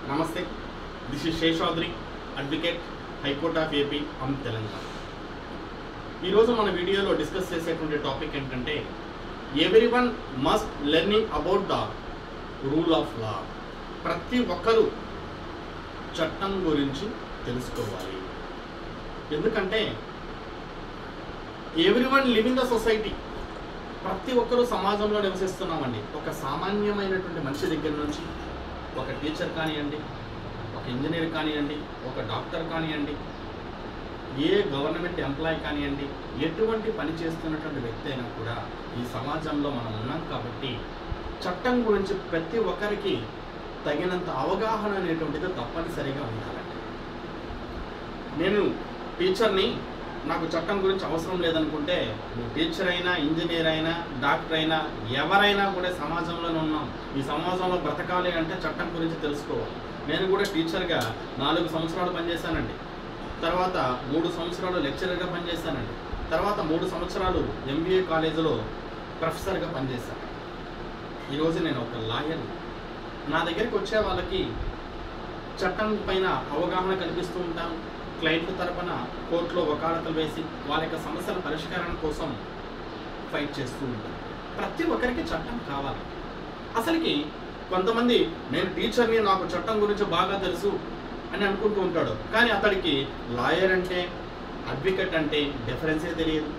నమస్తే, this is Seshadri, advocate, high court of AP on Telangana. ఈరోజు మన వీడియోలో డిస్కస్ చేసేటువంటి టాపిక్ ఏంటంటే everyone must learning about the rule of law. ప్రతి ఒక్కరూ చట్టం గురించి తెలుసుకోవాలి. ఎందుకంటే ఎవ్రీవన్ లివింగ్ ద సొసైటీ, ప్రతి ఒక్కరూ సమాజంలో నివసిస్తున్నామండి. ఒక సామాన్యమైనటువంటి మనిషి దగ్గర నుంచి ఒక టీచర్ కానివ్వండి, ఒక ఇంజనీర్ కానివ్వండి, ఒక డాక్టర్ కానివ్వండి, ఏ గవర్నమెంట్ ఎంప్లాయీ కానివ్వండి, ఎటువంటి పని చేస్తున్నటువంటి వ్యక్తి అయినా కూడా ఈ సమాజంలో మనం ఉన్నాం. కాబట్టి చట్టం గురించి ప్రతి ఒక్కరికి తగినంత అవగాహన అనేటువంటిది తప్పనిసరిగా ఉండాలండి. నేను టీచర్ని, నాకు చట్టం గురించి అవసరం లేదనుకుంటే నువ్వు టీచర్ అయినా, ఇంజనీర్ అయినా, డాక్టర్ అయినా, ఎవరైనా కూడా సమాజంలోనే ఉన్నాం. ఈ సమాజంలో బ్రతకాలి అంటే చట్టం గురించి తెలుసుకోవాలి. నేను కూడా టీచర్గా 4 సంవత్సరాలు పనిచేశానండి. తర్వాత 3 సంవత్సరాలు లెక్చరర్గా పనిచేశానండి. తర్వాత 3 సంవత్సరాలు MBA కాలేజీలో ప్రొఫెసర్గా పనిచేశాను. ఈరోజు నేను ఒక లాయర్ని. నా దగ్గరికి వచ్చే వాళ్ళకి చట్టం పైన అవగాహన కల్పిస్తూ ఉంటాను. క్లయింట్ల తరపున కోర్టులో వకాలతలు వేసి వాళ్ళ యొక్క సమస్యల పరిష్కారం కోసం ఫైట్ చేస్తూ ఉంటాను. ప్రతి ఒక్కరికి చట్టం కావాలి. అసలుకి కొంతమంది నేను టీచర్ని, నాకు చట్టం గురించి బాగా తెలుసు అని అనుకుంటూ ఉంటాడు. కానీ అతడికి లాయర్ అంటే, అడ్వకేట్ అంటే డిఫరెన్సే తెలియదు.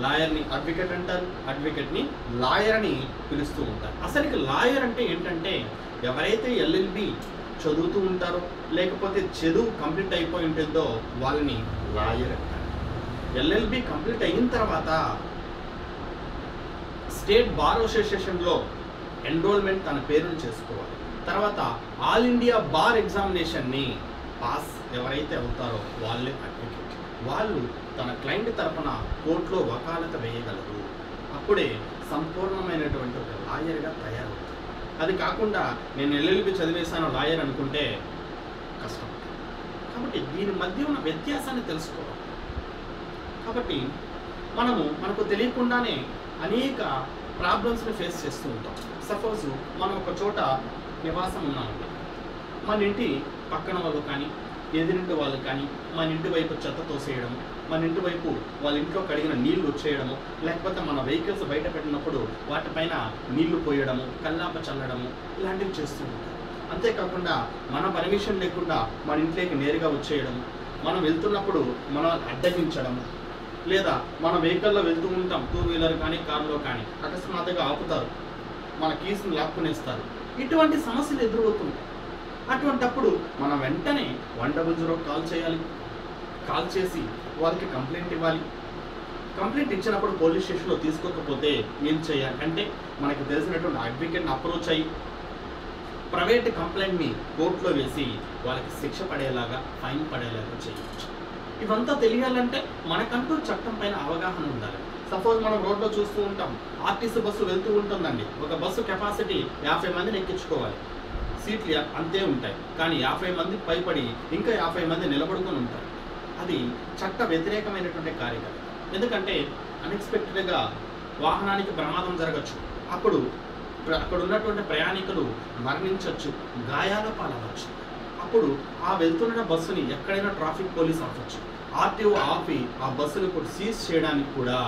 లాయర్ని అడ్వకేట్ అంటారు, అడ్వకేట్ని లాయర్ అని పిలుస్తూ ఉంటారు. అసలుకి లాయర్ అంటే ఏంటంటే ఎవరైతే LLB చదువుతూ ఉంటారో, లేకపోతే చదువు కంప్లీట్ అయిపోయి ఉంటుందో వాళ్ళని లాయర్ అంటారు. LLB కంప్లీట్ అయిన తర్వాత స్టేట్ బార్ అసోసియేషన్లో ఎన్రోల్మెంట్ తన పేరును చేసుకోవాలి. తర్వాత ఆల్ ఇండియా బార్ ఎగ్జామినేషన్ని పాస్ ఎవరైతే అవుతారో వాళ్ళే అడ్వకేట్. వాళ్ళు తన క్లయింట్ తరపున కోర్టులో వకాలత వేయగలరు. అప్పుడే సంపూర్ణమైనటువంటి ఒక లాయర్గా తయారవుతారు. అది కాకుండా నేను LLB చదివేశాను లాయర్ అనుకుంటే కష్టం. కాబట్టి దీని మధ్య ఉన్న వ్యత్యాసాన్ని తెలుసుకోవాలి. కాబట్టి మనకు తెలియకుండానే అనేక ప్రాబ్లమ్స్ని ఫేస్ చేస్తూ ఉంటాం. సపోజ్ మనం ఒక చోట నివాసం ఉన్నామండి. మన ఇంటి పక్కన వాళ్ళు కానీ, ఎదురింటి వాళ్ళు కానీ మన ఇంటి వైపు చెత్త తోసేయడము, మన ఇంటి వైపు వాళ్ళ ఇంట్లో కడిగిన నీళ్లు వచ్చేయడము, లేకపోతే మన వెహికల్స్ బయట పెట్టినప్పుడు వాటిపైన నీళ్లు పోయడము, కల్లాప చల్లడము, ఇలాంటివి చేస్తూ ఉంటాం. అంతేకాకుండా మన పర్మిషన్ లేకుండా మన ఇంట్లోకి నేరుగా వచ్చేయడము, మనం వెళ్తున్నప్పుడు మనం అడ్డగించడము, లేదా మన వెహికల్లో వెళ్తూ ఉంటాం, 2 వీలర్ కానీ కారులో కానీ, అకస్మాత్తుగా ఆపుతారు, మన కీస్ని లాక్కునేస్తారు. ఇటువంటి సమస్యలు ఎదురవుతుంటాయి. అటువంటప్పుడు మనం వెంటనే 100 కాల్ చేయాలి. కాల్ చేసి వాళ్ళకి కంప్లైంట్ ఇవ్వాలి. కంప్లైంట్ ఇచ్చినప్పుడు పోలీస్ స్టేషన్లో తీసుకోకపోతే ఏం చేయాలి అంటే మనకి తెలిసినటువంటి అడ్వకేట్ని అప్రోచ్ అయ్యి ప్రైవేట్ కంప్లైంట్ని కోర్టులో వేసి వాళ్ళకి శిక్ష పడేలాగా, ఫైన్ పడేలాగా చేయవచ్చు. ఇవంతా తెలియాలంటే మనకంటూ చట్టం పైన అవగాహన ఉండాలి. సపోజ్ మనం రోడ్లో చూస్తూ ఉంటాం, ఆర్టీసీ బస్సు వెళ్తూ ఉంటుందండి. ఒక బస్సు కెపాసిటీ 50 మందిని ఎక్కించుకోవాలి. సీట్లు అంతే ఉంటాయి. కానీ 50 మంది పైపడి ఇంకా 50 మంది నిలబడుకొని ఉంటారు. అది చట్ట వ్యతిరేకమైనటువంటి కార్యక్రమం. ఎందుకంటే అన్ఎక్స్పెక్టెడ్గా వాహనానికి ప్రమాదం జరగచ్చు. అప్పుడు అక్కడ ఉన్నటువంటి ప్రయాణికులు మరణించవచ్చు, గాయాల పాలవచ్చు. అప్పుడు ఆ వెళ్తున్న బస్సుని ఎక్కడైనా ట్రాఫిక్ పోలీస్ ఆపచ్చు. RTO ఆపి ఆ బస్సును కూడా సీజ్ చేయడానికి కూడా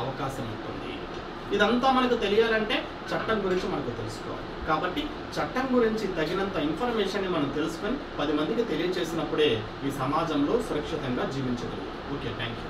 అవకాశం ఉంటుంది. ఇదంతా మనకు తెలియాలంటే చట్టం గురించి మనకు తెలుసుకోవాలి. కాబట్టి చట్టం గురించి తగినంత ఇన్ఫర్మేషన్ని మనం తెలుసుకొని 10 మందికి తెలియజేసినప్పుడే ఈ సమాజంలో సురక్షితంగా జీవించగలుగుతాం. Okay, thank you.